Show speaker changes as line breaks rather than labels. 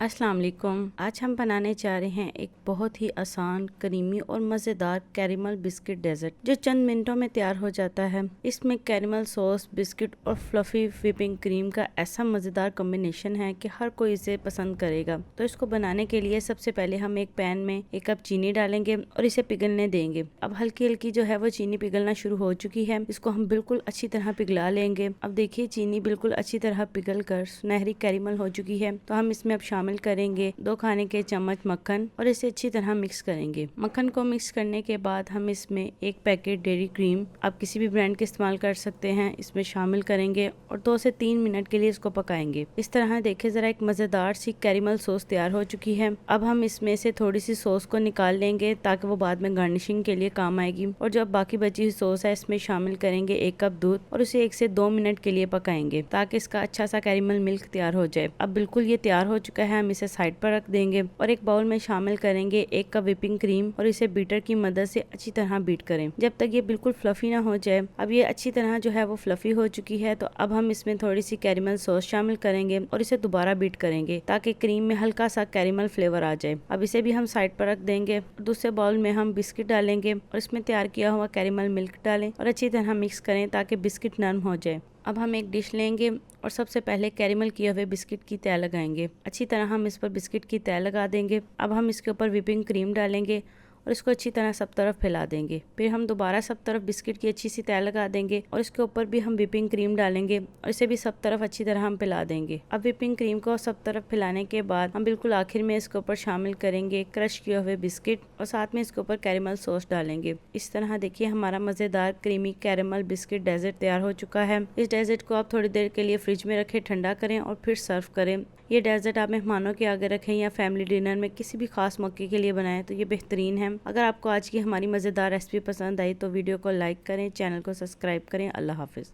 अस्सलाम वालेकुम। आज हम बनाने जा रहे हैं एक बहुत ही आसान, करीमी और मज़ेदार कैरेमल बिस्किट डेजर्ट जो चंद मिनटों में तैयार हो जाता है। इसमें कैरेमल सॉस, बिस्किट और फ्लफी व्हिपिंग क्रीम का ऐसा मज़ेदार कॉम्बिनेशन है कि हर कोई इसे पसंद करेगा। तो इसको बनाने के लिए सबसे पहले हम एक पैन में 1 कप चीनी डालेंगे और इसे पिघलने देंगे। अब हल्की हल्की जो है वो चीनी पिघलना शुरू हो चुकी है। इसको हम बिल्कुल अच्छी तरह पिघला लेंगे। अब देखिए चीनी बिल्कुल अच्छी तरह पिघल कर सुनहरी कैरेमल हो चुकी है। तो हम इसमें अब शामिल करेंगे 2 खाने के चम्मच मक्खन और इसे अच्छी तरह मिक्स करेंगे। मक्खन को मिक्स करने के बाद हम इसमें 1 पैकेट डेयरी क्रीम, आप किसी भी ब्रांड के इस्तेमाल कर सकते हैं, इसमें शामिल करेंगे और 2 से 3 मिनट के लिए इसको पकाएंगे। इस तरह देखिए जरा एक मजेदार सी कैरेमल सॉस तैयार हो चुकी है। अब हम इसमें से थोड़ी सी सॉस को निकाल लेंगे ताकि वो बाद में गार्निशिंग के लिए काम आएगी। और जो बाकी बची हुई सॉस है इसमें शामिल करेंगे 1 कप दूध और इसे 1 से 2 मिनट के लिए पकाएंगे ताकि इसका अच्छा सा कैरेमल मिल्क तैयार हो जाए। अब बिल्कुल ये तैयार हो चुका है, हम इसे साइड पर रख देंगे और एक बाउल में शामिल करेंगे 1 कप व्हिपिंग क्रीम और इसे बीटर की मदद से अच्छी तरह बीट करें जब तक ये बिल्कुल फ्लफी ना हो जाए। अब ये अच्छी तरह जो है वो फ्लफी हो चुकी है। तो अब हम इसमें थोड़ी सी कैरेमल सॉस शामिल करेंगे और इसे दोबारा बीट करेंगे ताकि क्रीम में हल्का सा कैरेमल फ्लेवर आ जाए। अब इसे भी हम साइड पर रख देंगे। दूसरे बाउल में हम बिस्किट डालेंगे और इसमें तैयार किया हुआ कैरेमल मिल्क डालें और अच्छी तरह मिक्स करें ताकि बिस्किट नरम हो जाए। अब हम एक डिश लेंगे और सबसे पहले कैरेमल किए हुए बिस्किट की तह लगाएंगे। अच्छी तरह हम इस पर बिस्किट की तह लगा देंगे। अब हम इसके ऊपर व्हिपिंग क्रीम डालेंगे और इसको अच्छी तरह सब तरफ फैला देंगे। फिर हम दोबारा सब तरफ बिस्किट की अच्छी सी तह लगा देंगे और इसके ऊपर भी हम व्हिपिंग क्रीम डालेंगे और इसे भी सब तरफ अच्छी तरह हम फैला देंगे। अब व्हिपिंग क्रीम को सब तरफ फैलाने के बाद हम बिल्कुल आखिर में इसके ऊपर शामिल करेंगे क्रश किए हुए बिस्किट और साथ में इसके ऊपर कैरेमल सॉस डालेंगे। इस तरह देखिए हमारा मजेदार क्रीमी कैरेमल बिस्किट डेजर्ट तैयार हो चुका है। इस डेजर्ट को आप थोड़ी देर के लिए फ्रिज में रखें, ठंडा करें और फिर सर्व करें। ये डेजर्ट आप मेहमानों के आगे रखें या फैमिली डिनर में किसी भी खास मौके के लिए बनाएं तो ये बेहतरीन है। अगर आपको आज की हमारी मज़ेदार रेसिपी पसंद आई तो वीडियो को लाइक करें, चैनल को सब्सक्राइब करें। अल्लाह हाफिज़।